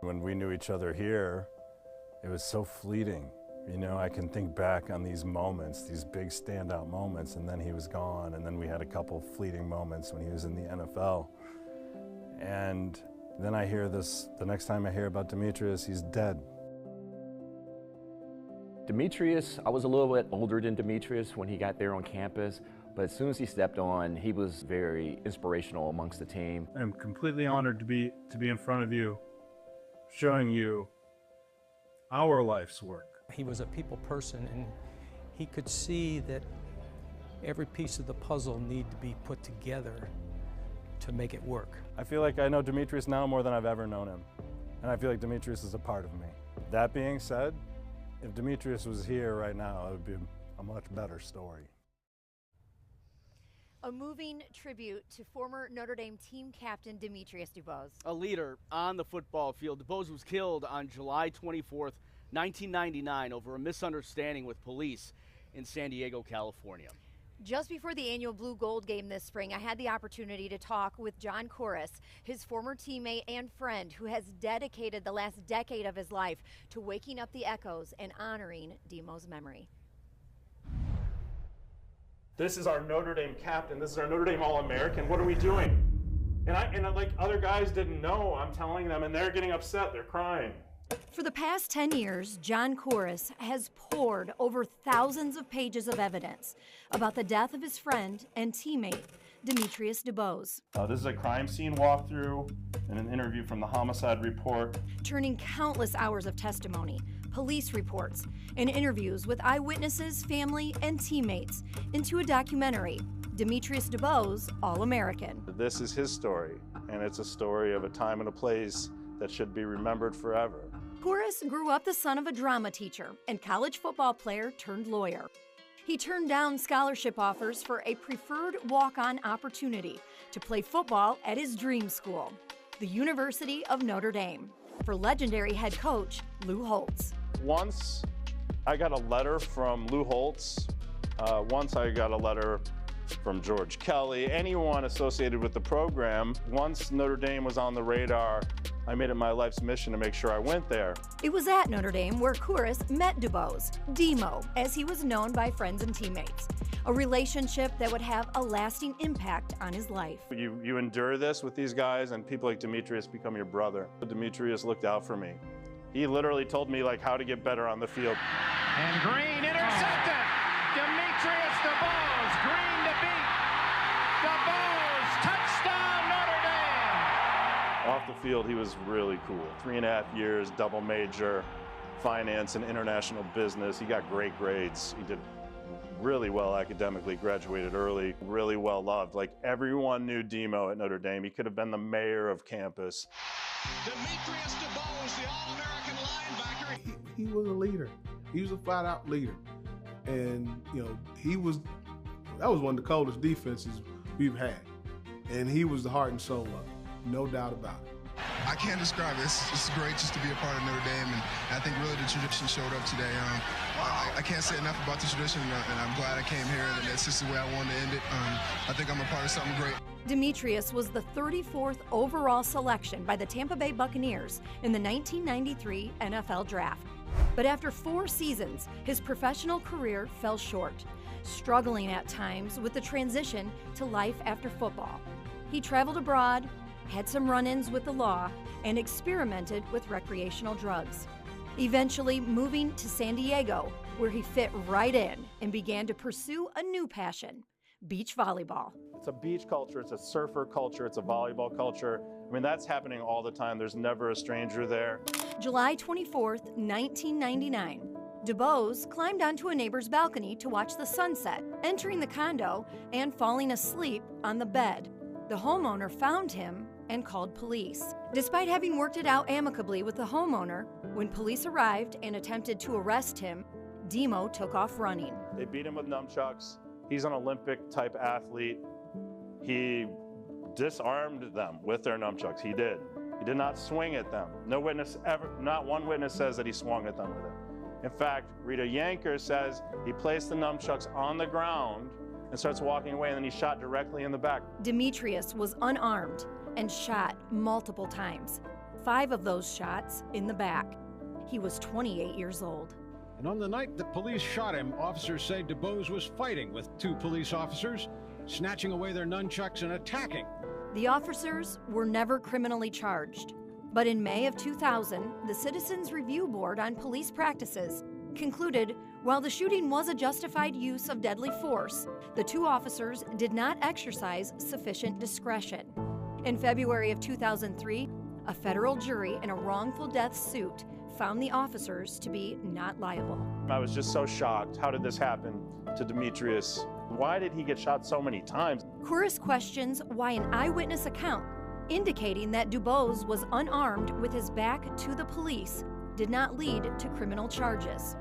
When we knew each other here, it was so fleeting. You know, I can think back on these moments, these big standout moments, and then he was gone, and then we had a couple fleeting moments when he was in the NFL. And then I hear this, the next time I hear about Demetrius, he's dead. Demetrius, I was a little bit older than Demetrius when he got there on campus, but as soon as he stepped on, he was very inspirational amongst the team. I'm completely honored to be in front of you, showing you our life's work. He was a people person, and he could see that every piece of the puzzle needed to be put together to make it work. I feel like I know Demetrius now more than I've ever known him, and I feel like Demetrius is a part of me. That being said, if Demetrius was here right now, it would be a much better story. A moving tribute to former Notre Dame team captain Demetrius DuBose. A leader on the football field. DuBose was killed on July 24th, 1999 over a misunderstanding with police in San Diego, California. Just before the annual Blue Gold game this spring, I had the opportunity to talk with John Kouris, his former teammate and friend who has dedicated the last decade of his life to waking up the echoes and honoring Demo's memory. This is our Notre Dame captain. This is our Notre Dame All-American. What are we doing? And like other guys didn't know. I'm telling them, and they're getting upset. They're crying. For the past 10 years, John Kouris has poured over thousands of pages of evidence about the death of his friend and teammate, Demetrius DuBose. This is a crime scene walkthrough and an interview from the homicide report. Turning countless hours of testimony, police reports, and interviews with eyewitnesses, family, and teammates into a documentary, Demetrius DuBose, All-American. This is his story, and it's a story of a time and a place that should be remembered forever. Kouris grew up the son of a drama teacher and college football player turned lawyer. He turned down scholarship offers for a preferred walk-on opportunity to play football at his dream school, the University of Notre Dame, for legendary head coach Lou Holtz. Once I got a letter from Lou Holtz. Once I got a letter from George Kelly, anyone associated with the program. Once Notre Dame was on the radar, I made it my life's mission to make sure I went there. It was at Notre Dame where Kouris met DuBose, Demo, as he was known by friends and teammates, a relationship that would have a lasting impact on his life. You endure this with these guys, and people like Demetrius become your brother. Demetrius looked out for me. He literally told me like how to get better on the field. And Green intercepted. Demetrius DuBose, Green to beat. DuBose, touchdown Notre Dame. Off the field, he was really cool. 3.5 years, double major, finance and international business. He got great grades. He did really well academically, graduated early, really well loved. Like everyone knew Demo at Notre Dame. He could have been the mayor of campus. Demetrius DuBose, the All-American linebacker. He was a leader. He was a flat-out leader. And, you know, that was one of the coldest defenses we've had. And he was the heart and soul of it, no doubt about it. I can't describe it. It's great just to be a part of Notre Dame, and I think really the tradition showed up today. I can't say enough about the tradition, and I'm glad I came here, and that's just the way I wanted to end it. I think I'm a part of something great. Demetrius was the 34th overall selection by the Tampa Bay Buccaneers in the 1993 NFL Draft. But after 4 seasons, his professional career fell short, struggling at times with the transition to life after football. He traveled abroad, had some run-ins with the law, and experimented with recreational drugs. Eventually moving to San Diego, where he fit right in and began to pursue a new passion, beach volleyball. It's a beach culture, it's a surfer culture, it's a volleyball culture. I mean, that's happening all the time. There's never a stranger there. July 24th, 1999. DuBose climbed onto a neighbor's balcony to watch the sunset, entering the condo and falling asleep on the bed. The homeowner found him and called police. Despite having worked it out amicably with the homeowner, when police arrived and attempted to arrest him, Demo took off running. They beat him with nunchucks. He's an Olympic-type athlete. He disarmed them with their nunchucks. He did. He did not swing at them. No witness ever, not one witness says that he swung at them with it. In fact, Rita Yanker says he placed the nunchucks on the ground and starts walking away, and then he shot directly in the back. Demetrius was unarmed and shot multiple times. 5 of those shots in the back. He was 28 years old. And on the night that police shot him, officers say DuBose was fighting with 2 police officers, snatching away their nunchucks and attacking. The officers were never criminally charged. But in May of 2000, the Citizens Review Board on Police Practices concluded while the shooting was a justified use of deadly force, the 2 officers did not exercise sufficient discretion. In February of 2003, a federal jury in a wrongful death suit found the officers to be not liable. I was just so shocked. How did this happen to Demetrius? Why did he get shot so many times? Kouris questions why an eyewitness account indicating that DuBose was unarmed with his back to the police did not lead to criminal charges.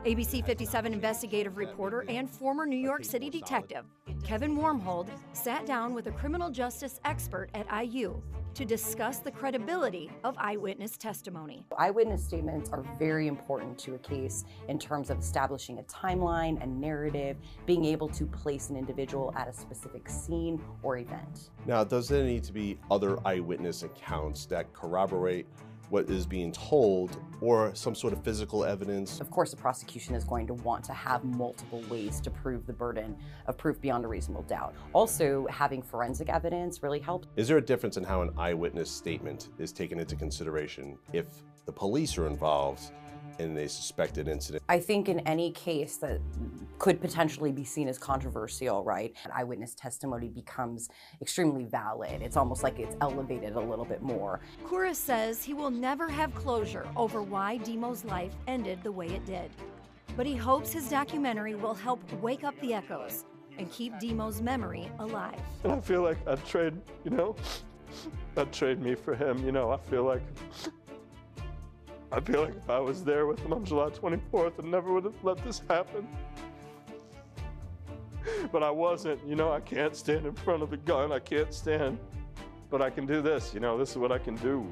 ABC 57 investigative reporter and former New York City detective Kevin Wormhold sat down with a criminal justice expert at IU to discuss the credibility of eyewitness testimony. Eyewitness statements are very important to a case in terms of establishing a timeline and narrative, being able to place an individual at a specific scene or event. Now, does there need to be other eyewitness accounts that corroborate what is being told, or some sort of physical evidence? Of course, the prosecution is going to want to have multiple ways to prove the burden of proof beyond a reasonable doubt. Also, having forensic evidence really helps. Is there a difference in how an eyewitness statement is taken into consideration if the police are involved in a suspected incident? I think in any case that could potentially be seen as controversial, right, eyewitness testimony becomes extremely valid. It's almost like it's elevated a little bit more. Kouris says he will never have closure over why Demo's life ended the way it did. But he hopes his documentary will help wake up the echoes and keep Demo's memory alive. And I feel like I'd trade me for him. I feel like if I was there with him on July 24th, I never would have let this happen. But I wasn't, I can't stand in front of the gun, I can't stand. But I can do this, this is what I can do,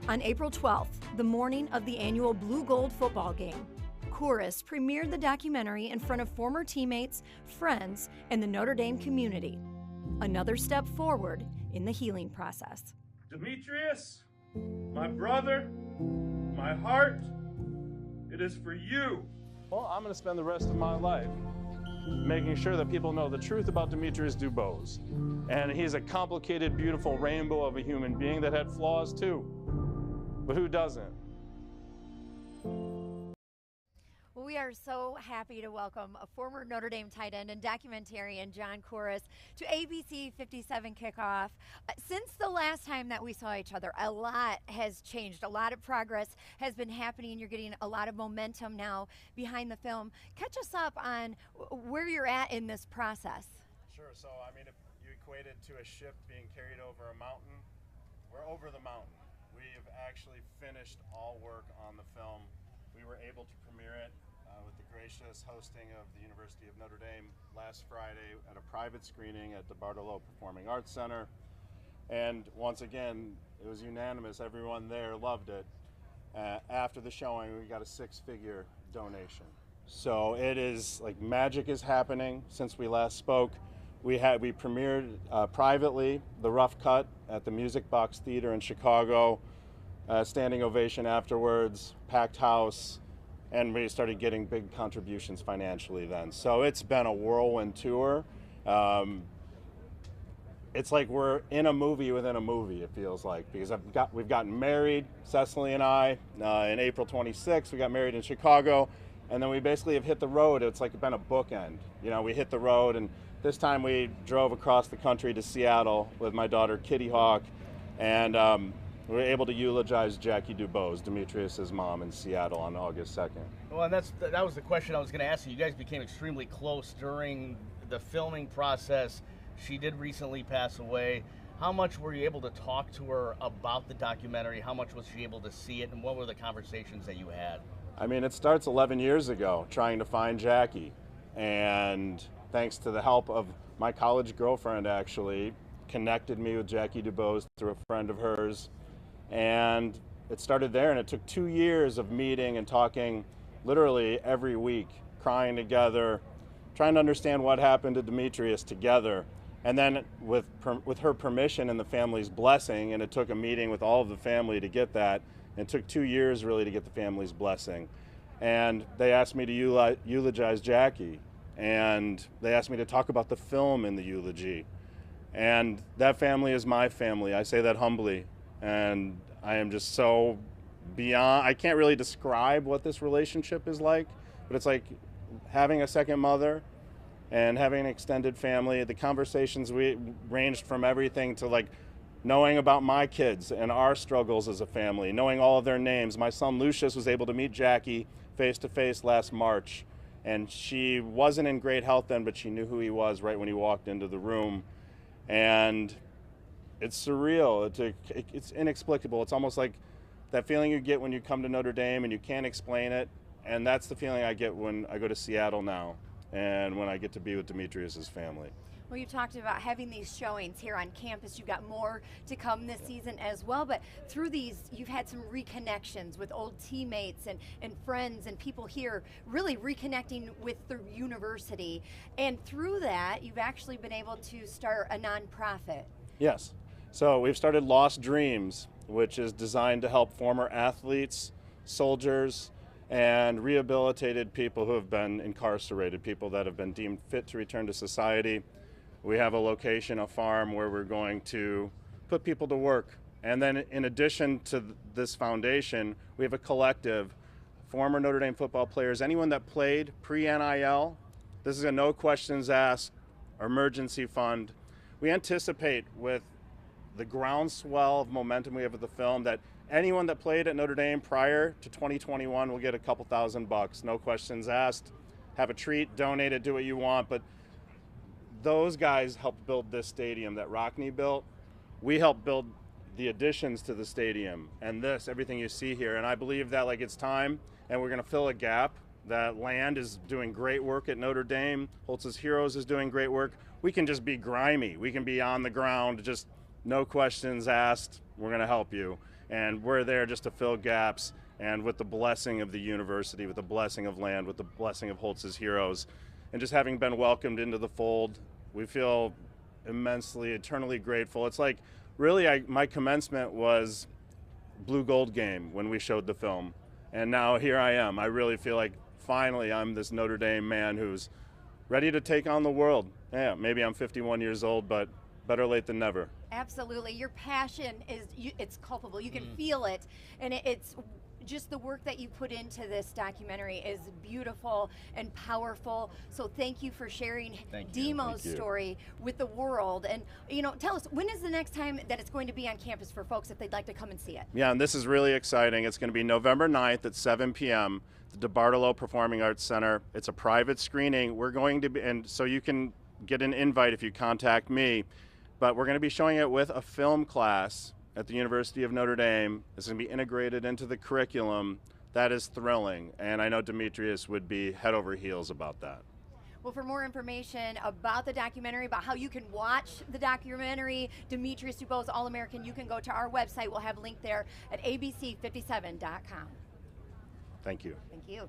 On April 12th, the morning of the annual Blue-Gold football game, Kouris premiered the documentary in front of former teammates, friends, and the Notre Dame community. Another step forward in the healing process. Demetrius, my brother, my heart, it is for you. Well, I'm going to spend the rest of my life making sure that people know the truth about Demetrius DuBose. And he's a complicated, beautiful rainbow of a human being that had flaws too. But who doesn't? We are so happy to welcome a former Notre Dame tight end and documentarian, John Kouris, to ABC 57 Kickoff. Since the last time that we saw each other, a lot has changed. A lot of progress has been happening. You're getting a lot of momentum now behind the film. Catch us up on where you're at in this process. Sure. So, if you equate it to a ship being carried over a mountain, we're over the mountain. We've actually finished all work on the film. We were able to premiere it with the gracious hosting of the University of Notre Dame last Friday at a private screening at the Bartolo Performing Arts Center. And once again, it was unanimous. Everyone there loved it. After the showing, we got a 6-figure donation. So it is like magic is happening since we last spoke. We premiered privately the Rough Cut at the Music Box Theater in Chicago. Standing ovation afterwards, packed house, and we started getting big contributions financially then. So it's been a whirlwind tour. It's like we're in a movie within a movie, it feels like, because we've gotten married, Cecily and I, in April 26th. We got married in Chicago, and then we basically have hit the road. It's like been a bookend. We hit the road, and this time we drove across the country to Seattle with my daughter Kitty Hawk, and we were able to eulogize Jackie DuBose, Demetrius' mom, in Seattle on August 2nd. Well, and that was the question I was going to ask you. You guys became extremely close during the filming process. She did recently pass away. How much were you able to talk to her about the documentary? How much was she able to see it? And what were the conversations that you had? It starts 11 years ago, trying to find Jackie. And thanks to the help of my college girlfriend, actually, connected me with Jackie DuBose through a friend of hers. And it started there, and it took 2 years of meeting and talking literally every week, crying together, trying to understand what happened to Demetrius together. And then with her permission and the family's blessing, and it took a meeting with all of the family to get that, and it took 2 years really to get the family's blessing. And they asked me to eulogize Jackie, and they asked me to talk about the film in the eulogy. And that family is my family. I say that humbly. And I am just so beyond, I can't really describe what this relationship is like, but it's like having a second mother and having an extended family. The conversations we ranged from everything to like knowing about my kids and our struggles as a family, knowing all of their names. My son Lucius was able to meet Jackie face to face last March, and she wasn't in great health then, but she knew who he was right when he walked into the room. And it's surreal, it's inexplicable. It's almost like that feeling you get when you come to Notre Dame and you can't explain it, and that's the feeling I get when I go to Seattle now and when I get to be with Demetrius's family. Well, you talked about having these showings here on campus. You've got more to come this season as well, but through these, you've had some reconnections with old teammates and friends and people here, really reconnecting with the university. And through that, you've actually been able to start a nonprofit. Yes. So we've started Lost Dreams, which is designed to help former athletes, soldiers, and rehabilitated people who have been incarcerated, people that have been deemed fit to return to society. We have a location, a farm, where we're going to put people to work. And then in addition to this foundation, we have a collective, former Notre Dame football players, anyone that played pre-NIL. This is a no questions asked emergency fund. We anticipate with the groundswell of momentum we have with the film that anyone that played at Notre Dame prior to 2021 will get a couple $1,000, no questions asked. Have a treat, donate it, do what you want. But those guys helped build this stadium that Rockne built. We helped build the additions to the stadium and this, everything you see here. And I believe that like it's time and we're gonna fill a gap. That Land is doing great work at Notre Dame. Holtz's Heroes is doing great work. We can just be grimy. We can be on the ground, just no questions asked. We're gonna help you. And we're there just to fill gaps. And with the blessing of the university, with the blessing of Land, with the blessing of Holtz's Heroes, and just having been welcomed into the fold, we feel immensely, eternally grateful. It's like, really, my commencement was Blue Gold game when we showed the film. And now here I am. I really feel like finally I'm this Notre Dame man who's ready to take on the world. Yeah, maybe I'm 51 years old, but better late than never. Absolutely. Your passion it's culpable. You can feel it. And it's just the work that you put into this documentary is beautiful and powerful. So thank you for sharing Demo's story with the world. And, you know, tell us, when is the next time that it's going to be on campus for folks if they'd like to come and see it? Yeah, and this is really exciting. It's going to be November 9th at 7 p.m. the DeBartolo Performing Arts Center. It's a private screening. We're going to be, and so you can get an invite if you contact me, but we're going to be showing it with a film class at the University of Notre Dame. It's going to be integrated into the curriculum. That is thrilling, and I know Demetrius would be head over heels about that. Well, for more information about the documentary, about how you can watch the documentary, Demetrius DuBose, All-American, you can go to our website. We'll have a link there at abc57.com. Thank you. Thank you.